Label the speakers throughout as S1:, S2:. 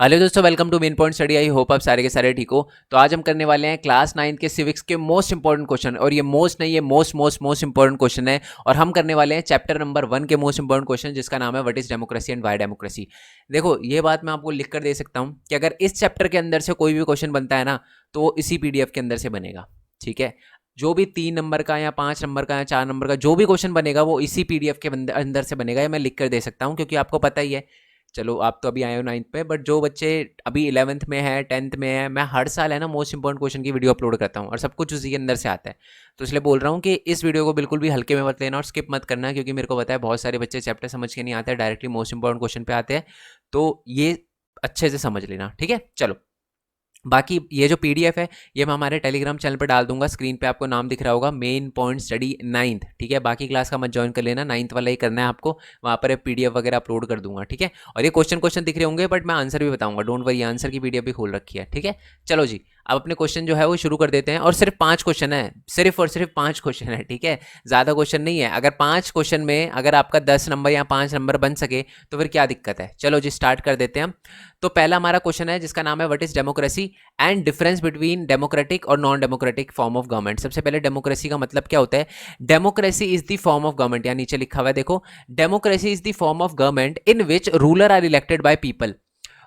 S1: Hello दोस्तों, welcome to main point study. I hope आप सारे के सारे ठीक हो। तो आज हम करने वाले हैं क्लास 9 के सिविक्स के मोस्ट इंपॉर्टेंट क्वेश्चन, और ये मोस्ट नहीं, ये मोस्ट इंपॉर्टेंट क्वेश्चन है। और हम करने वाले हैं चैप्टर नंबर 1 के मोस्ट इंपॉर्टेंट क्वेश्चन, जिसका नाम है what is democracy and why democracy. देखो, ये बात मैं आपको लिख कर दे सकता हूँ कि अगर इस चैप्टर के अंदर से कोई भी क्वेश्चन बनता है ना, तो वो इसी पीडीएफ के अंदर से बनेगा। ठीक है, जो भी 3 नंबर का या 5 नंबर का या 4 नंबर का जो भी क्वेश्चन बनेगा, वो इसी पीडीएफ के अंदर से बनेगा। या मैं लिख कर दे सकता हूँ, क्योंकि आपको पता ही है। चलो, आप तो अभी आए हो 9th पे, बट जो बच्चे अभी 11th में है, 10th में है, मैं हर साल है ना मोस्ट इंपॉर्टेंट क्वेश्चन की वीडियो अपलोड करता हूँ, और सब कुछ उसी के अंदर से आता है। तो इसलिए बोल रहा हूँ कि इस वीडियो को बिल्कुल भी हल्के में मत लेना और स्किप मत करना, क्योंकि मेरे को पता है बहुत सारे बच्चे चैप्टर समझ के नहीं आते हैं, डायरेक्टली मोस्ट इंपॉर्टेंट क्वेश्चन पे आते हैं। तो ये अच्छे से समझ लेना, ठीक है। चलो, बाकी ये जो पीडीएफ है, ये मैं हमारे टेलीग्राम चैनल पर डाल दूंगा। स्क्रीन पे आपको नाम दिख रहा होगा, मेन पॉइंट स्टडी 9th। ठीक है, बाकी क्लास का मत ज्वाइन कर लेना, 9th वाला ही करना है आपको। वहाँ पर पीडीएफ वगैरह अपलोड कर दूंगा, ठीक है। और ये क्वेश्चन दिख रहे होंगे, बट मैं आंसर भी बताऊंगा, डोंट वरी। आंसर की पीडीएफ भी खोल रखी है, ठीक है। चलो जी, अब अपने क्वेश्चन जो है वो शुरू कर देते हैं। और सिर्फ 5 क्वेश्चन है, सिर्फ और सिर्फ 5 क्वेश्चन है, ठीक है। ज़्यादा क्वेश्चन नहीं है। अगर 5 क्वेश्चन में अगर आपका 10 नंबर या 5 नंबर बन सके, तो फिर क्या दिक्कत है। चलो जी, स्टार्ट कर देते हैं हम। तो पहला हमारा क्वेश्चन है, जिसका नाम है what is democracy and difference between democratic और non democratic form of government. सबसे पहले डेमोक्रेसी का मतलब क्या होता है। Democracy is the form of government, या नीचे लिखा हुआ है देखो, democracy is the form of government in which ruler are elected by people.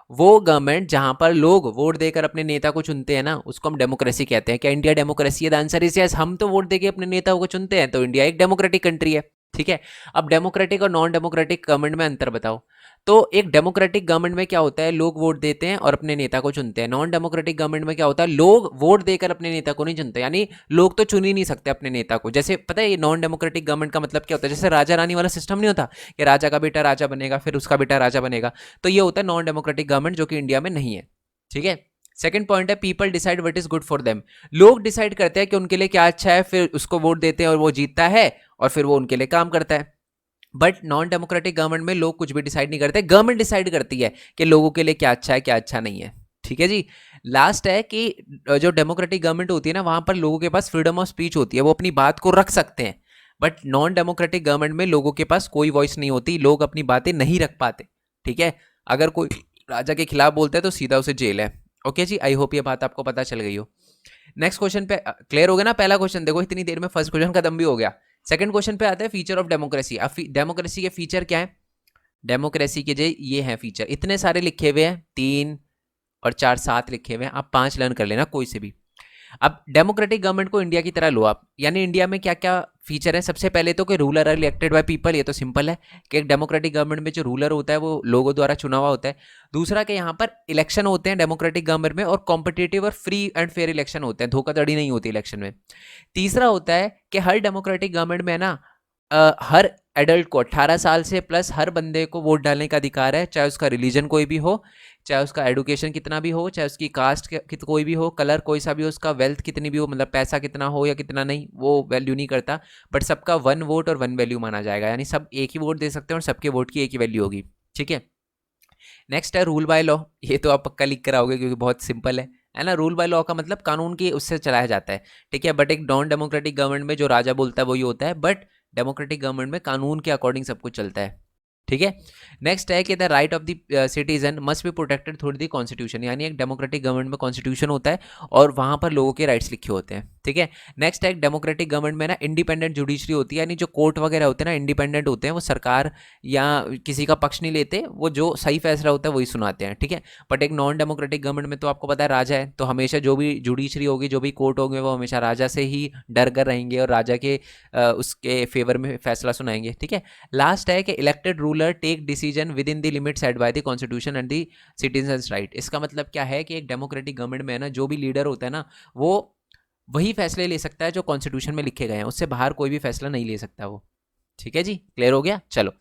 S1: वो गवर्नमेंट जहां पर लोग वोट देकर अपने नेता को चुनते हैं ना, उसको हम डेमोक्रेसी कहते हैं। क्या इंडिया डेमोक्रेसी है? The answer is yes. हम तो वोट देके अपने नेताओं को चुनते हैं, तो इंडिया एक डेमोक्रेटिक कंट्री है, ठीक है। अब डेमोक्रेटिक और नॉन डेमोक्रेटिक गवर्नमेंट में अंतर बताओ। तो एक डेमोक्रेटिक गवर्नमेंट में क्या होता है, लोग वोट देते हैं और अपने नेता को चुनते हैं। नॉन डेमोक्रेटिक गवर्नमेंट में क्या होता है, लोग वोट देकर अपने नेता को नहीं चुनते, यानी लोग तो चुन ही नहीं सकते अपने नेता को। जैसे पता है, ये नॉन डेमोक्रेटिक गवर्नमेंट का मतलब क्या होता है, जैसे राजा रानी वाला सिस्टम नहीं होता कि राजा का बेटा राजा बनेगा, फिर उसका बेटा राजा बनेगा। तो ये होता है नॉन डेमोक्रेटिक गवर्नमेंट, जो कि इंडिया में नहीं है, ठीक है। सेकंड पॉइंट है, people decide what is good for them. लोग डिसाइड करते हैं कि उनके लिए क्या अच्छा है, फिर उसको वोट देते हैं और वो जीतता है, और फिर वो उनके लिए काम करता है। बट नॉन डेमोक्रेटिक गवर्नमेंट में लोग कुछ भी डिसाइड नहीं करते, गवर्नमेंट डिसाइड करती है कि लोगों के लिए क्या अच्छा है, क्या अच्छा नहीं है, ठीक है जी। लास्ट है कि जो डेमोक्रेटिक गवर्नमेंट होती है ना, वहां पर लोगों के पास फ्रीडम ऑफ स्पीच होती है, वो अपनी बात को रख सकते हैं। बट नॉन डेमोक्रेटिक गवर्नमेंट में लोगों के पास कोई वॉइस नहीं होती, लोग अपनी बातें नहीं रख पाते, ठीक है। अगर कोई राजा के खिलाफ बोलता है तो सीधा उसे जेल है। ओके जी, आई होप ये बात आपको पता चल गई हो। नेक्स्ट क्वेश्चन पे क्लियर हो गया ना। पहला क्वेश्चन देखो, इतनी देर में फर्स्ट क्वेश्चन खत्म भी हो गया। सेकंड क्वेश्चन पे आता है, फीचर ऑफ डेमोक्रेसी। अब डेमोक्रेसी के फीचर क्या है। डेमोक्रेसी के ये हैं फीचर, इतने सारे लिखे हुए हैं, 3 और 4 7 लिखे हुए हैं, आप 5 लर्न कर लेना कोई से भी। अब डेमोक्रेटिक गवर्नमेंट को इंडिया की तरह लो आप, यानी इंडिया में क्या क्या फीचर है। सबसे पहले तो कि ruler are elected by people, ये तो सिंपल है कि एक डेमोक्रेटिक गवर्नमेंट में जो रूलर होता है वो लोगों द्वारा चुना हुआ होता है। दूसरा कि यहाँ पर इलेक्शन होते हैं डेमोक्रेटिक गवर्नमेंट में, और कॉम्पिटिटिव और फ्री एंड फेयर इलेक्शन होते हैं, धोखाधड़ी नहीं होती इलेक्शन में। तीसरा होता है कि हर डेमोक्रेटिक गवर्नमेंट में है ना, हर एडल्ट को 18 साल से प्लस हर बंदे को वोट डालने का अधिकार है, चाहे उसका रिलीजन कोई भी हो, चाहे उसका एडुकेशन कितना भी हो, चाहे उसकी कास्ट कोई भी हो, कलर कोई सा भी हो, उसका वेल्थ कितनी भी हो, मतलब पैसा कितना हो या कितना नहीं, वो वैल्यू नहीं करता। बट सबका 1 वोट और 1 वैल्यू माना जाएगा, यानी सब एक ही वोट दे सकते हैं और सबके वोट की एक ही वैल्यू होगी, ठीक है। नेक्स्ट है रूल बाय लॉ। ये तो आप पक्का लिख कर आओगे, क्योंकि बहुत सिंपल है ना। रूल बाय लॉ का मतलब कानून की उससे चलाया जाता है, ठीक है। बट एक नॉन डेमोक्रेटिक गवर्नमेंट में जो राजा बोलता है वही होता है, बट डेमोक्रेटिक गवर्नमेंट में कानून के अकॉर्डिंग सब कुछ चलता है, ठीक है। नेक्स्ट है कि the right of the citizen must be protected through the constitution, यानी एक डेमोक्रेटिक गवर्नमेंट में कॉन्स्टिट्यूशन होता है और वहां पर लोगों के राइट्स लिखे होते हैं, ठीक है। नेक्स्ट है, एक डेमोक्रेटिक गवर्नमेंट में ना इंडिपेंडेंट जुडिशरी होती है, यानी जो कोर्ट वगैरह होते हैं ना इंडिपेंडेंट होते हैं, वो सरकार या किसी का पक्ष नहीं लेते, वो जो सही फैसला होता है वही सुनाते हैं, ठीक है। बट एक नॉन डेमोक्रेटिक गवर्नमेंट में तो आपको पता है राजा है, तो हमेशा जो भी जुडिशरी होगी, जो भी कोर्ट होंगे, वो हमेशा राजा से ही डर कर रहेंगे और राजा के उसके फेवर में फैसला सुनाएंगे, ठीक है। लास्ट है कि elected ruler take decision within the limit set by the constitution and the citizens right. इसका मतलब क्या है कि एक डेमोक्रेटिक गवर्नमेंट में है ना, जो भी लीडर होता है ना, वो वही फैसले ले सकता है जो कॉन्स्टिट्यूशन में लिखे गए हैं, उससे बाहर कोई भी फैसला नहीं ले सकता वो, ठीक है जी। क्लियर हो गया। चलो,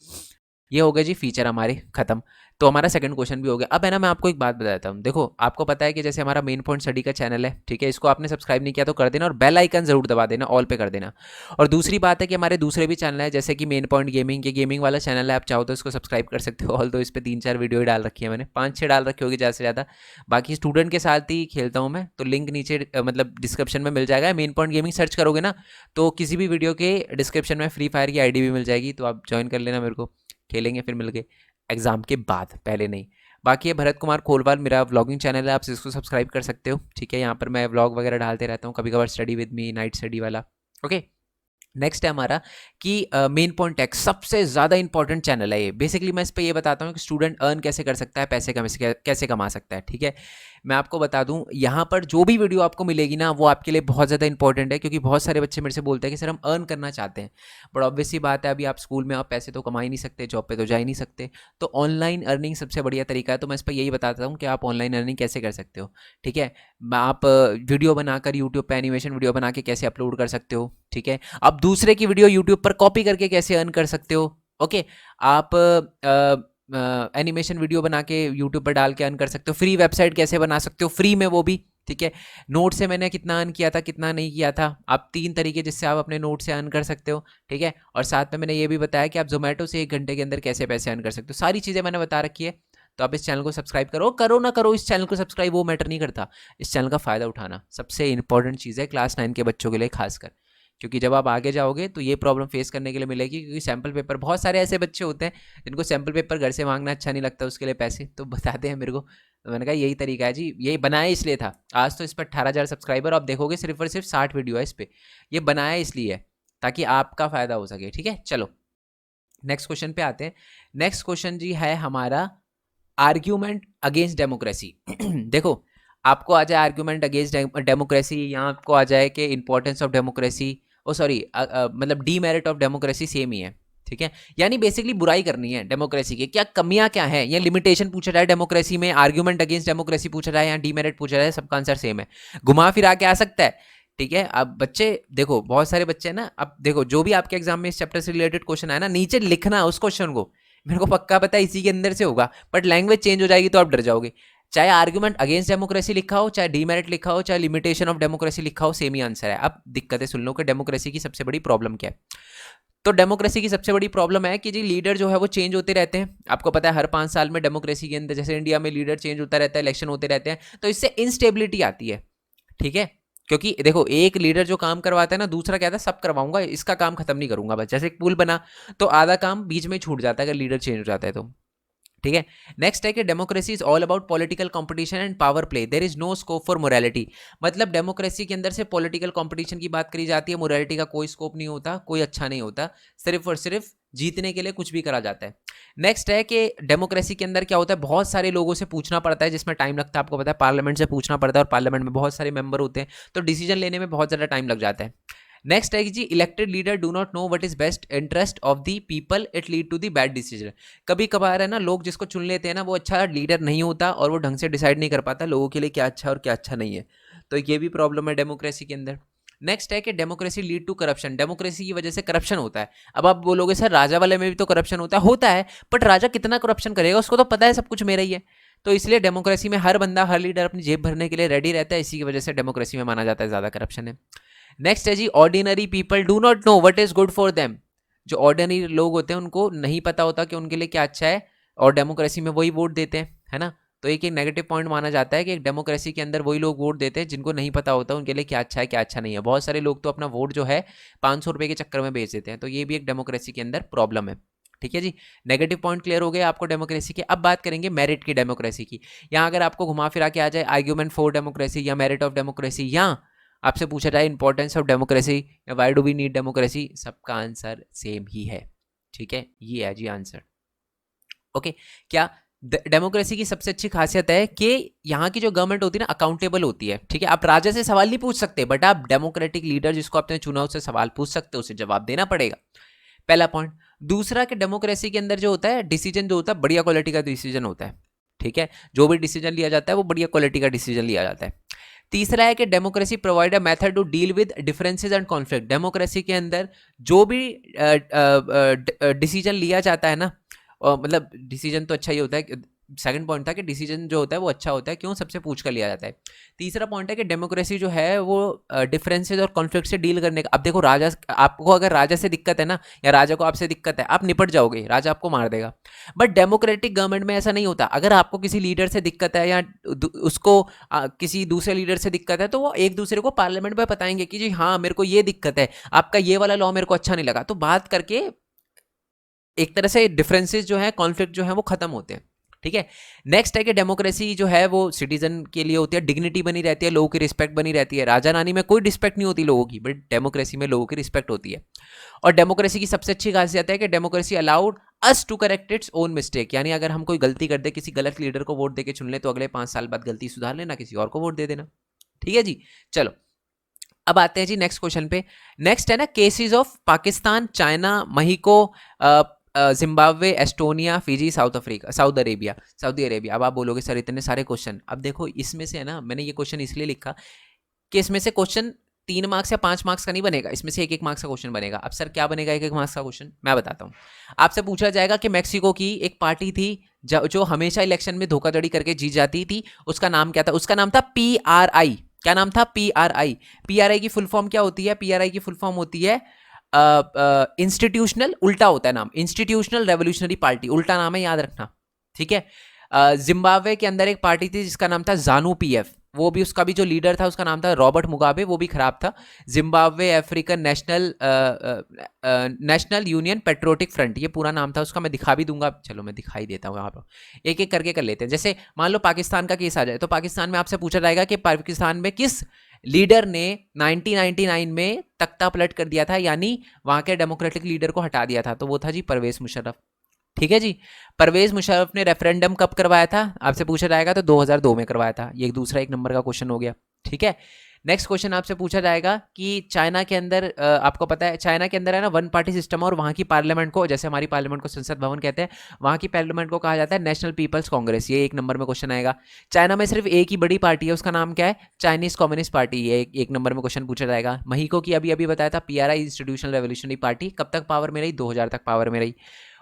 S1: ये हो गया जी फीचर हमारे खत्म। तो हमारा सेकंड क्वेश्चन भी हो गया। अब है ना, मैं आपको एक बात बताता हूँ। देखो, आपको पता है कि जैसे हमारा मेन पॉइंट स्टडी का चैनल है, ठीक है, इसको आपने सब्सक्राइब नहीं किया तो कर देना, और बेल आइकन जरूर दबा देना, ऑल पे कर देना। और दूसरी बात है कि हमारे दूसरे भी चैनल है, जैसे कि मेन पॉइंट गेमिंग, के गेमिंग वाला चैनल है, आप चाहो तो इसको सब्सक्राइब कर सकते हो। ऑल तो इस पर 3 4 वीडियो डाल रखी है मैंने, 5 6 डाल रखी होगी ज़्यादा से ज़्यादा। बाकी स्टूडेंट के साथ ही खेलता हूँ मैं, तो लिंक नीचे मतलब डिस्क्रिप्शन में मिल जाएगा। मेन पॉइंट गेमिंग सर्च करोगे ना, तो किसी भी वीडियो के डिस्क्रिप्शन में फ्री फायर की आईडी भी मिल जाएगी, तो आप ज्वाइन कर लेना मेरे को, खेलेंगे फिर मिलके एग्जाम के बाद, पहले नहीं। बाकी ये भरत कुमार खोलवाल मेरा व्लॉगिंग चैनल है, आप इसको सब्सक्राइब कर सकते हो, ठीक है। यहाँ पर मैं व्लॉग वगैरह डालते रहता हूँ, कभी कभार study with me, night study वाला। ओके, नेक्स्ट है हमारा कि मेन पॉइंट टैक्स सबसे ज़्यादा इंपॉर्टेंट चैनल है ये। बेसिकली मैं इस पे ये बताता हूँ कि स्टूडेंट अर्न कैसे कर सकता है, पैसे कैसे कमा सकता है, ठीक है। मैं आपको बता दूं, यहाँ पर जो भी वीडियो आपको मिलेगी ना वो आपके लिए बहुत ज़्यादा इंपॉर्टेंट है, क्योंकि बहुत सारे बच्चे मेरे से बोलते हैं कि सर हम अर्न करना चाहते हैं, बट ऑब्वियस सी बात है अभी आप स्कूल में आप पैसे तो कमा ही नहीं सकते, जॉब पे तो जा ही नहीं सकते, तो ऑनलाइन अर्निंग सबसे बढ़िया तरीका है। तो मैं इस पर यही बताता हूँ कि आप ऑनलाइन अर्निंग कैसे कर सकते हो, ठीक है। आप वीडियो बनाकर यूट्यूब पर एनिमेशन वीडियो बना के कैसे अपलोड कर सकते हो, ठीक है। आप दूसरे की वीडियो यूट्यूब पर कॉपी करके कैसे अर्न कर सकते हो, ओके। आप एनिमेशन वीडियो बना के यूट्यूब पर डाल के अर्न कर सकते हो। फ्री वेबसाइट कैसे बना सकते हो, फ्री में, वो भी, ठीक है। नोट से मैंने कितना अर्न किया था, कितना नहीं किया था, आप 3 तरीके जिससे आप अपने नोट से अर्न कर सकते हो, ठीक है। और साथ में मैंने ये भी बताया कि आप जोमेटो से 1 घंटे के अंदर कैसे पैसे अर्न कर सकते हो। सारी चीज़ें मैंने बता रखी है। तो आप इस चैनल को सब्सक्राइब करो ना करो इस चैनल को सब्सक्राइब, वो मैटर नहीं करता। इस चैनल का फ़ायदा उठाना सबसे इंपॉर्टेंट चीज़ है, क्लास 9 के बच्चों के लिए खासकर, क्योंकि जब आप आगे जाओगे तो ये प्रॉब्लम फेस करने के लिए मिलेगी, क्योंकि सैम्पल पेपर, बहुत सारे ऐसे बच्चे होते हैं जिनको सैम्पल पेपर घर से मांगना अच्छा नहीं लगता, उसके लिए पैसे तो बताते हैं मेरे को। तो मैंने कहा यही तरीका है जी, यही बनाया इसलिए था। आज तो इस पर 18,000 सब्सक्राइबर आप देखोगे, सिर्फ और सिर्फ 60 वीडियो है इस पर। ये बनाया इसलिए है ताकि आपका फ़ायदा हो सके, ठीक है। चलो नेक्स्ट क्वेश्चन पे आते हैं। नेक्स्ट क्वेश्चन जी है हमारा आर्ग्यूमेंट अगेंस्ट डेमोक्रेसी। देखो, आपको आ जाए आर्ग्यूमेंट अगेंस्ट डेमोक्रेसी, या आपको आ जाए कि importance of democracy, oh sorry मतलब डीमेरिट ऑफ डेमोक्रेसी, सेम ही है, ठीक है। यानी बेसिकली बुराई करनी है डेमोक्रेसी की, क्या कमियां क्या है, या लिमिटेशन पूछा जाए डेमोक्रेसी में, आर्ग्यूमेंट अगेंस्ट डेमोक्रेसी पूछा जाए या डीमेरिट पूछा जाए, सबका आंसर सेम है, घुमा फिरा के आ सकता है, ठीक है। अब बच्चे देखो, बहुत सारे बच्चे हैं ना, अब देखो जो भी आपके एग्जाम में इस चैप्टर से रिलेटेड क्वेश्चन आया ना, नीचे लिखना उस क्वेश्चन को, मेरे को पक्का पता है इसी के अंदर से होगा, बट लैंग्वेज चेंज हो जाएगी तो आप डर जाओगे। चाहे आर्गुमेंट अगेंस्ट डेमोक्रेसी लिखा हो, चाहे डीमेरिट लिखा हो, चाहे लिमिटेशन ऑफ डेमोक्रेसी लिखा हो, सेम ही आंसर है। अब दिक्कतें सुन लो कि डेमोक्रेसी की सबसे बड़ी प्रॉब्लम क्या है। तो डेमोक्रेसी की सबसे बड़ी प्रॉब्लम है कि जी लीडर जो है वो चेंज होते रहते हैं। आपको पता है हर 5 साल में डेमोक्रेसी के अंदर, जैसे इंडिया में लीडर चेंज होता रहता है, इलेक्शन होते रहते हैं, तो इससे इंस्टेबिलिटी आती है, ठीक है। क्योंकि देखो एक लीडर जो काम करवाता है ना, दूसरा कहता है सब करवाऊंगा, इसका काम खत्म नहीं करूंगा बस। जैसे एक पुल बना तो आधा काम बीच में छूट जाता है अगर लीडर चेंज हो जाता है तो, ठीक है। नेक्स्ट है कि democracy is all about political competition and power play, there is no scope for morality. मतलब डेमोक्रेसी के अंदर से पॉलिटिकल कंपटीशन की बात करी जाती है, मोरालिटी का कोई स्कोप नहीं होता, कोई अच्छा नहीं होता, सिर्फ और सिर्फ जीतने के लिए कुछ भी करा जाता है। नेक्स्ट है कि डेमोक्रेसी के अंदर क्या होता है, बहुत सारे लोगों से पूछना पड़ता है, जिसमें टाइम लगता है। आपको पता है पार्लियामेंट से पूछना पड़ता है, और पार्लियामेंट में बहुत सारे मेंबर होते हैं, तो डिसीजन लेने में बहुत ज़्यादा टाइम लग जाता है। नेक्स्ट है कि जी elected leader do not know what is best interest of the people, it lead to the bad decision. कभी कभार है ना, लोग जिसको चुन लेते हैं ना वो अच्छा लीडर नहीं होता, और वो ढंग से डिसाइड नहीं कर पाता लोगों के लिए क्या अच्छा और क्या अच्छा नहीं है। तो ये भी प्रॉब्लम है डेमोक्रेसी के अंदर। नेक्स्ट है कि democracy lead to corruption, democracy की वजह से करप्शन होता है। अब आप बोलोगे सर राजा वाले में भी तो करप्शन होता है, बट राजा कितना करप्शन करेगा, उसको तो पता है सब कुछ मेरा ही है। तो इसलिए डेमोक्रेसी में हर बंदा, हर लीडर अपनी जेब भरने के लिए रेडी रहता है, इसी की वजह से डेमोक्रेसी में माना जाता है ज़्यादा करप्शन है। नेक्स्ट है जी ordinary people do not know what is good for them. जो ऑर्डिनरी लोग होते हैं उनको नहीं पता होता कि उनके लिए क्या अच्छा है, और डेमोक्रेसी में वही वोट देते हैं, है ना। तो एक नेगेटिव पॉइंट माना जाता है कि एक डेमोक्रेसी के अंदर वही लोग वोट देते हैं जिनको नहीं पता होता उनके लिए क्या अच्छा है क्या अच्छा नहीं है। बहुत सारे लोग तो अपना वोट जो है 500 रुपये के चक्कर में बेच देते हैं, तो ये भी एक डेमोक्रेसी के अंदर प्रॉब्लम है, ठीक है जी। नेगेटिव पॉइंट क्लियर हो गए आपको डेमोक्रेसी के। अब बात करेंगे मेरिट की डेमोक्रेसी की। यहाँ अगर आपको घुमा फिरा के आ जाए आर्ग्यूमेंट फॉर डेमोक्रेसी या मेरिट ऑफ डेमोक्रेसी, या आपसे पूछा जाए इंपॉर्टेंस ऑफ डेमोक्रेसी या why do we need democracy, सबका आंसर सेम ही है, ठीक है। ये है जी आंसर, ओके। क्या डेमोक्रेसी की सबसे अच्छी खासियत है कि यहाँ की जो गवर्नमेंट होती है ना अकाउंटेबल होती है, ठीक है। आप राजा से सवाल नहीं पूछ सकते, बट आप डेमोक्रेटिक लीडर जिसको आपने चुना उससे सवाल पूछ सकते हो, उसे जवाब देना पड़ेगा, पहला पॉइंट। दूसरा कि डेमोक्रेसी के अंदर जो होता है डिसीजन जो होता है बढ़िया क्वालिटी का डिसीजन होता है, ठीक है। जो भी डिसीजन लिया जाता है वो बढ़िया क्वालिटी का डिसीजन लिया जाता है। तीसरा है कि democracy provide a method to deal with differences and conflict. Democracy के अंदर जो भी डिसीजन लिया जाता है ना, मतलब डिसीजन तो अच्छा ही होता है। सेकंड पॉइंट था कि डिसीजन जो होता है वो अच्छा होता है, क्यों, सबसे पूछ कर लिया जाता है। तीसरा पॉइंट है कि डेमोक्रेसी जो है वो डिफरेंसेस और कॉन्फ्लिक्ट से डील करने का। अब देखो राजा, आपको अगर राजा से दिक्कत है ना, या राजा को आपसे दिक्कत है, आप निपट जाओगे, राजा आपको मार देगा। बट डेमोक्रेटिक गवर्नमेंट में ऐसा नहीं होता। अगर आपको किसी लीडर से दिक्कत है, या उसको किसी दूसरे लीडर से दिक्कत है, तो वो एक दूसरे को पार्लियामेंट में बताएंगे कि जी हाँ मेरे को ये दिक्कत है, आपका ये वाला लॉ मेरे को अच्छा नहीं लगा, तो बात करके एक तरह से डिफरेंसेस जो है, कॉन्फ्लिक्ट जो है वो खत्म होते हैं, ठीक है। नेक्स्ट है कि डेमोक्रेसी जो है वो सिटीजन के लिए होती है, डिग्निटी बनी रहती है, लोगों की रिस्पेक्ट बनी रहती है। राजा रानी में कोई रिस्पेक्ट नहीं होती लोगों की, बट डेमोक्रेसी में लोगों की रिस्पेक्ट होती है। और डेमोक्रेसी की सबसे अच्छी खासियत है कि democracy allowed us to correct its own mistake, यानी अगर हम कोई गलती कर दे, किसी गलत लीडर को वोट देके चुन ले, तो अगले 5 साल बाद गलती सुधार लेना, किसी और को वोट दे देना। ठीक है जी, चलो अब आते हैं जी नेक्स्ट क्वेश्चन पे। नेक्स्ट है ना, cases of Pakistan, China, Mexico, Zimbabwe, Estonia, Fiji, South Africa, Saudi Arabia. अब आप बोलोगे सर इतने सारे क्वेश्चन, अब देखो इसमें से है ना, मैंने ये क्वेश्चन इसलिए लिखा कि इसमें से क्वेश्चन 3 मार्क्स या 5 मार्क्स का नहीं बनेगा, इसमें से 1-1 मार्क्स का क्वेश्चन बनेगा। अब सर क्या बनेगा 1-1 मार्क्स का क्वेश्चन, मैं बताता हूँ। आपसे पूछा जाएगा कि मेक्सिको की एक पार्टी थी जो हमेशा इलेक्शन में धोखाधड़ी करके जीत जाती थी, उसका नाम क्या था? उसका नाम था PRI। क्या नाम था? PRI। PRI की फुल फॉर्म क्या होती है? PRI की फुल फॉर्म होती है इंस्टीट्यूशनल, उल्टा होता है नाम, इंस्टीट्यूशनल रेवोल्यूशनरी पार्टी, उल्टा नाम है, याद रखना। ठीक है। जिम्बाब्वे के अंदर एक पार्टी थी जिसका नाम था जानू PF, वो भी, उसका भी जो लीडर था उसका नाम था रॉबर्ट मुगाबे, वो भी खराब था। Zimbabwe African national union patriotic front, ये पूरा नाम था उसका, मैं दिखा भी दूंगा, चलो मैं दिखाई देता हूँ यहाँ पर, एक एक करके कर लेते हैं। जैसे मान लो पाकिस्तान का केस आ जाए, तो पाकिस्तान में आपसे पूछा जाएगा कि पाकिस्तान में किस लीडर ने 1999 में तख्ता पलट कर दिया था, यानी वहां के डेमोक्रेटिक लीडर को हटा दिया था, तो वो था जी परवेज मुशर्रफ। ठीक है जी। परवेज मुशर्रफ ने रेफरेंडम कब करवाया था? आपसे पूछा जाएगा, तो 2002 में करवाया था। ये दूसरा 1 नंबर का क्वेश्चन हो गया। ठीक है। नेक्स्ट क्वेश्चन आपसे पूछा जाएगा कि चाइना के अंदर, आपको पता है चाइना के अंदर है ना 1 पार्टी सिस्टम, और वहाँ की पार्लियामेंट को, जैसे हमारी पार्लियामेंट को संसद भवन कहते हैं, वहाँ की पार्लियामेंट को कहा जाता है नेशनल पीपल्स कांग्रेस। ये 1 नंबर में क्वेश्चन आएगा। चाइना में सिर्फ एक ही बड़ी पार्टी है, उसका नाम क्या है? Chinese communist party. ये 1 नंबर में क्वेश्चन पूछा जाएगा। महीको की अभी अभी बताया था PRI, इंस्टीट्यूशनल रेवोल्यूशनरी पार्टी, कब तक पावर में रही? 2000 तक पावर में रही।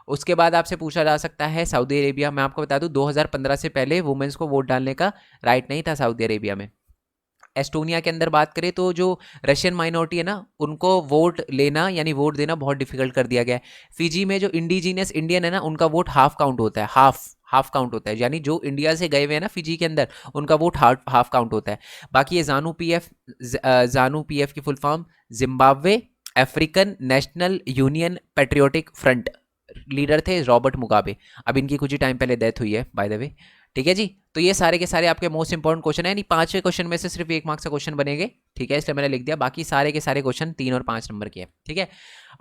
S1: उसके बाद आपसे पूछा जा सकता है सऊदी अरेबिया। मैं आपको बता दूं 2015 से पहले वुमेन्स को वोट डालने का राइट नहीं था सऊदी अरेबिया में। एस्टोनिया के अंदर बात करें तो जो रशियन माइनॉरिटी है ना, उनको वोट लेना यानी वोट देना बहुत डिफिकल्ट कर दिया गया है। फिजी में जो इंडिजीनियस इंडियन है ना, उनका वोट हाफ काउंट होता है, हाफ काउंट होता है, यानी जो इंडिया से गए हुए हैं ना फिजी के अंदर, उनका वोट हाफ काउंट होता है। बाकी ये जानू PF की full form Zimbabwe African national union patriotic front, leader थे रॉबर्ट मुगाबे। अब इनकी कुछ ही टाइम पहले डेथ हुई है बाय द वे। ठीक है जी। तो ये सारे के सारे आपके मोस्ट इंपॉर्टेंट क्वेश्चन है, यानी 5वें क्वेश्चन में से सिर्फ 1 मार्क्स का क्वेश्चन बनेंगे। ठीक है, इसलिए मैंने लिख दिया, बाकी सारे के सारे क्वेश्चन 3 और 5 नंबर के हैं। ठीक है।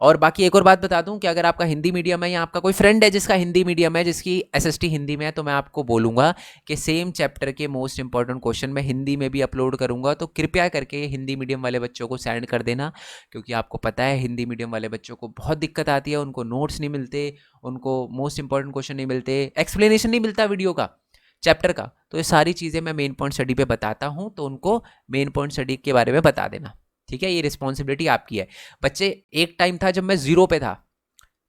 S1: और बाकी एक और बात बता दूं कि अगर आपका हिंदी मीडियम है या आपका कोई फ्रेंड है जिसका हिंदी मीडियम है, जिसकी SST हिंदी में है, तो मैं आपको बोलूंगा कि सेम चैप्टर के मोस्ट इंपॉर्टेंट क्वेश्चन मैं हिंदी में भी अपलोड करूंगा, तो कृपया करके हिंदी मीडियम वाले बच्चों को सेंड कर देना, क्योंकि आपको पता है हिंदी मीडियम वाले बच्चों को बहुत दिक्कत आती है, उनको नोट्स नहीं मिलते, उनको मोस्ट इंपॉर्टेंट क्वेश्चन नहीं मिलते, एक्सप्लेनेशन नहीं मिलता वीडियो का, चैप्टर का। तो ये सारी चीज़ें मैं मेन पॉइंट स्टडी पे बताता हूँ, तो उनको मेन पॉइंट स्टडी के बारे में बता देना। ठीक है, ये रिस्पॉन्सिबिलिटी आपकी है। बच्चे, एक टाइम था जब मैं 0 पे था।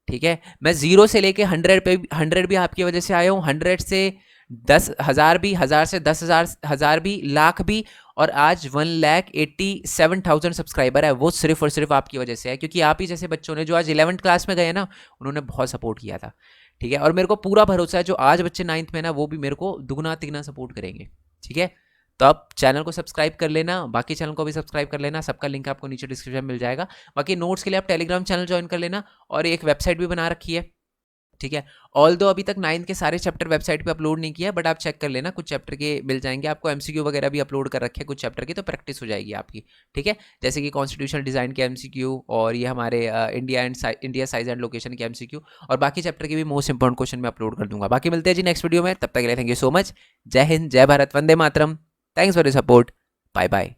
S1: ठीक है, मैं 0 से लेके 100 पे, 100 भी आपकी वजह से आया हूँ, 100 से 10,000 भी, 1000 से 10,000 भी, लाख भी, और आज 1,87,000 सब्सक्राइबर है, वो सिर्फ और सिर्फ आपकी वजह से है, क्योंकि आप ही जैसे बच्चों ने जो आज 11th क्लास में गए ना, उन्होंने बहुत सपोर्ट किया था। ठीक है, और मेरे को पूरा भरोसा है जो आज बच्चे 9th में ना, वो भी मेरे को दुगना तिगना सपोर्ट करेंगे। ठीक है, तो आप चैनल को सब्सक्राइब कर लेना, बाकी चैनल को भी सब्सक्राइब कर लेना, सबका लिंक आपको नीचे डिस्क्रिप्शन में मिल जाएगा। बाकी नोट्स के लिए आप टेलीग्राम चैनल ज्वाइन कर लेना, और एक वेबसाइट भी बना रखी है। ठीक है, ऑल दो अभी तक 9th के सारे चैप्टर वेबसाइट पे अपलोड नहीं किया, बट आप चेक कर लेना, कुछ चैप्टर के मिल जाएंगे आपको, MCQ वगैरह भी अपलोड कर रखे हैं कुछ चैप्टर की, तो प्रैक्टिस हो जाएगी आपकी। ठीक है, जैसे कि कॉन्स्टिट्यूशनल डिजाइन के MCQ, और ये हमारे इंडिया साइज एंड लोकेशन के MCQ, और बाकी चैप्टर के भी मोस्ट इंपॉर्टेंट क्वेश्चन मैं अपलोड कर दूंगा। बाकी मिलते हैं जी नेक्स्ट वीडियो में, तब तक के लिए थैंक यू सो मच। जय हिंद, जय भारत, वंदे मातरम। Thanks for your support, bye bye.